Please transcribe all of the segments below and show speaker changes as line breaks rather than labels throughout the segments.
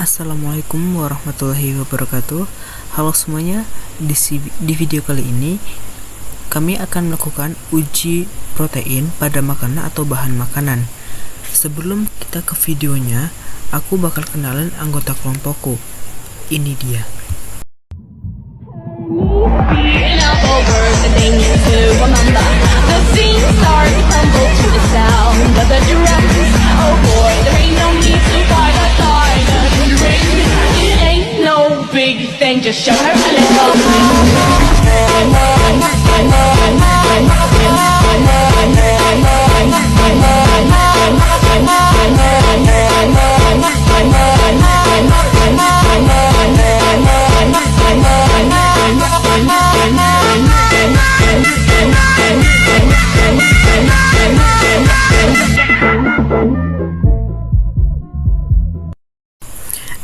Assalamualaikum warahmatullahi wabarakatuh. Halo semuanya, di video kali ini kami akan melakukan uji protein pada makanan atau bahan makanan. Sebelum kita ke videonya, aku bakal kenalin anggota kelompokku. Ini dia.
Big thing, just show her a little.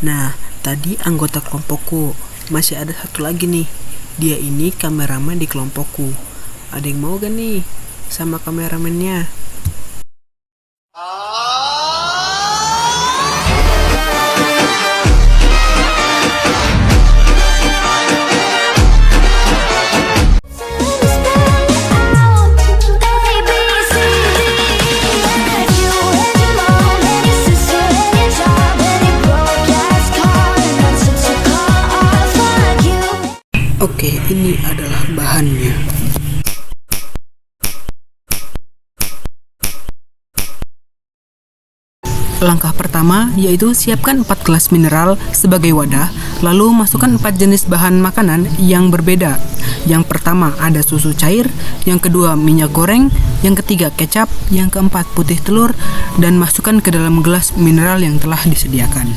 Nah, tadi anggota kelompokku. Masih ada satu lagi nih. Dia ini kameramen di kelompokku. Ada yang mau gak nih sama kameramennya? Oke, ini adalah bahannya. Langkah pertama yaitu siapkan 4 gelas mineral sebagai wadah, lalu masukkan 4 jenis bahan makanan yang berbeda. Yang pertama ada susu cair, yang kedua minyak goreng, yang ketiga kecap, yang keempat putih telur, dan masukkan ke dalam gelas mineral yang telah disediakan.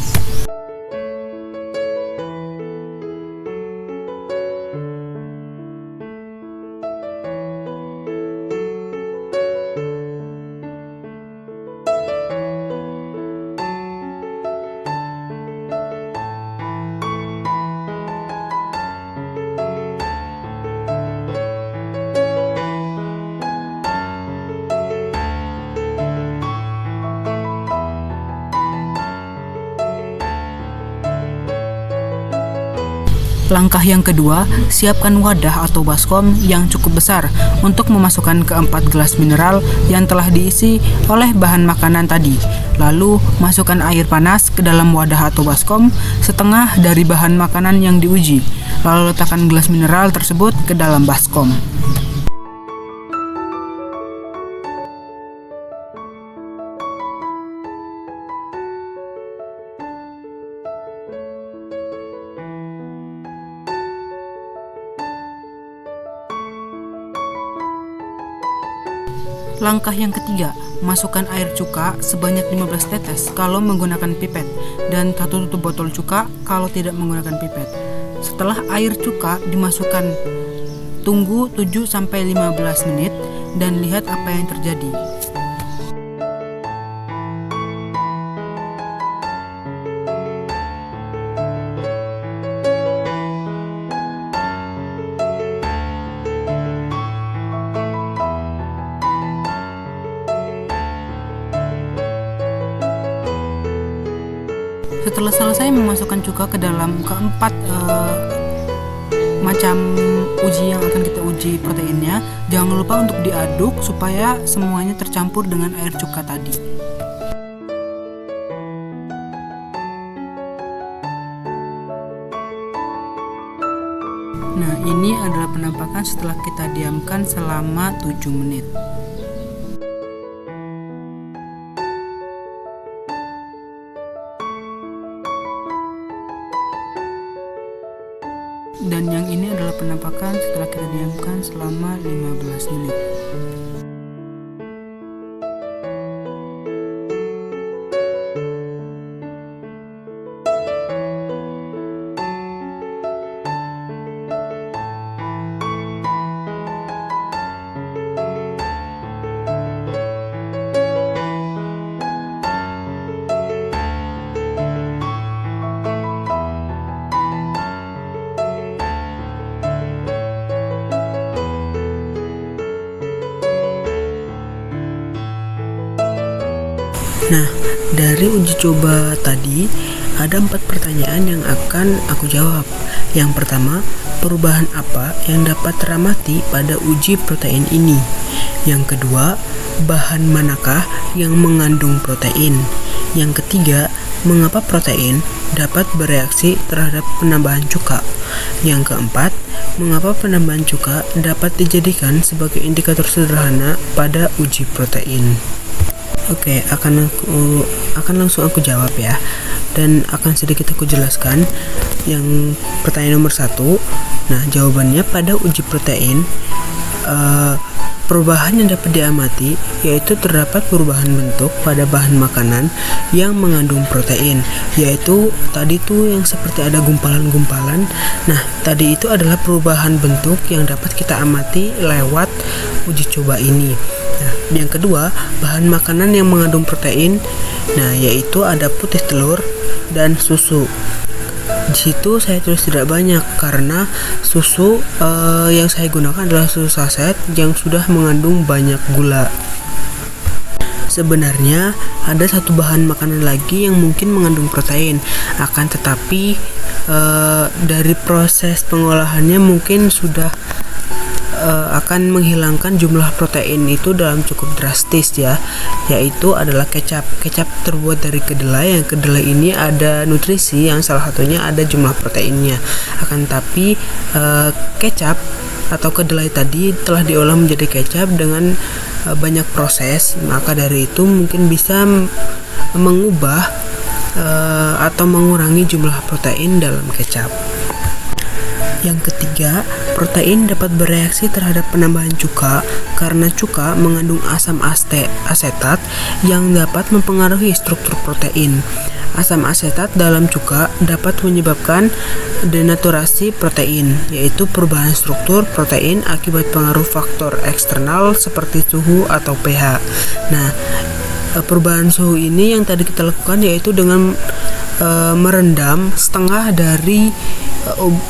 Langkah yang kedua, siapkan wadah atau baskom yang cukup besar untuk memasukkan keempat gelas mineral yang telah diisi oleh bahan makanan tadi. Lalu, masukkan air panas ke dalam wadah atau baskom setengah dari bahan makanan yang diuji. Lalu letakkan gelas mineral tersebut ke dalam baskom. Langkah yang ketiga, masukkan air cuka sebanyak 15 tetes kalau menggunakan pipet dan 1 tutup botol cuka kalau tidak menggunakan pipet. Setelah air cuka dimasukkan, tunggu 7-15 menit dan lihat apa yang terjadi. Setelah selesai memasukkan cuka ke dalam keempat macam uji yang akan kita uji proteinnya, jangan lupa untuk diaduk supaya semuanya tercampur dengan air cuka tadi. Nah, ini adalah penampakan setelah kita diamkan selama 7 menit. Dan yang ini adalah penampakan setelah kita diamkan selama 15 menit. Nah, dari uji coba tadi ada 4 pertanyaan yang akan aku jawab. Yang pertama, perubahan apa yang dapat teramati pada uji protein ini? Yang kedua, bahan manakah yang mengandung protein? Yang ketiga, mengapa protein dapat bereaksi terhadap penambahan cuka? Yang keempat, mengapa penambahan cuka dapat dijadikan sebagai indikator sederhana pada uji protein? Oke, akan langsung aku jawab ya, dan akan sedikit aku jelaskan. Yang pertanyaan nomor 1, nah jawabannya pada uji protein, perubahan yang dapat diamati yaitu terdapat perubahan bentuk pada bahan makanan yang mengandung protein, yaitu tadi tuh yang seperti ada gumpalan-gumpalan. Nah, tadi itu adalah perubahan bentuk yang dapat kita amati lewat uji coba ini. Nah, yang kedua, bahan makanan yang mengandung protein, nah yaitu ada putih telur dan susu. Di situ saya tulis tidak banyak karena susu yang saya gunakan adalah susu saset yang sudah mengandung banyak gula. Sebenarnya ada satu bahan makanan lagi yang mungkin mengandung protein, akan tetapi dari proses pengolahannya mungkin sudah akan menghilangkan jumlah protein itu dalam cukup drastis ya, yaitu adalah kecap. Kecap terbuat dari kedelai, yang kedelai ini ada nutrisi yang salah satunya ada jumlah proteinnya. Akan tapi kecap atau kedelai tadi telah diolah menjadi kecap dengan banyak proses, maka dari itu mungkin bisa mengubah atau mengurangi jumlah protein dalam kecap. Yang ketiga, protein dapat bereaksi terhadap penambahan cuka karena cuka mengandung asam asetat yang dapat mempengaruhi struktur protein. Asam asetat dalam cuka dapat menyebabkan denaturasi protein, yaitu perubahan struktur protein akibat pengaruh faktor eksternal seperti suhu atau pH. Nah, perubahan suhu ini yang tadi kita lakukan yaitu dengan merendam setengah dari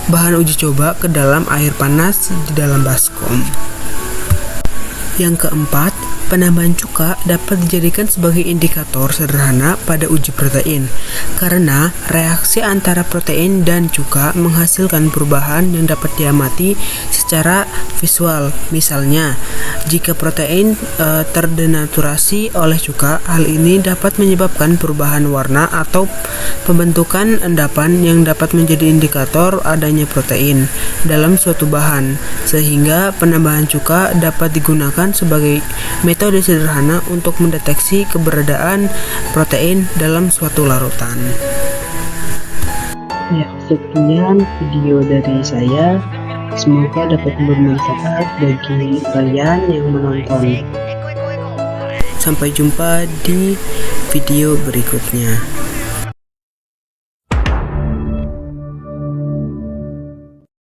bahan uji coba ke dalam air panas di dalam baskom. Yang keempat, penambahan cuka dapat dijadikan sebagai indikator sederhana pada uji protein karena reaksi antara protein dan cuka menghasilkan perubahan yang dapat diamati secara visual. Misalnya, jika protein terdenaturasi oleh cuka, hal ini dapat menyebabkan perubahan warna atau pembentukan endapan yang dapat menjadi indikator adanya protein dalam suatu bahan, sehingga penambahan cuka dapat digunakan sebagai metode sederhana untuk mendeteksi keberadaan protein dalam suatu larutan. Ya, sekian video dari saya. Semoga dapat bermanfaat bagi kalian yang menonton. Sampai jumpa di video berikutnya.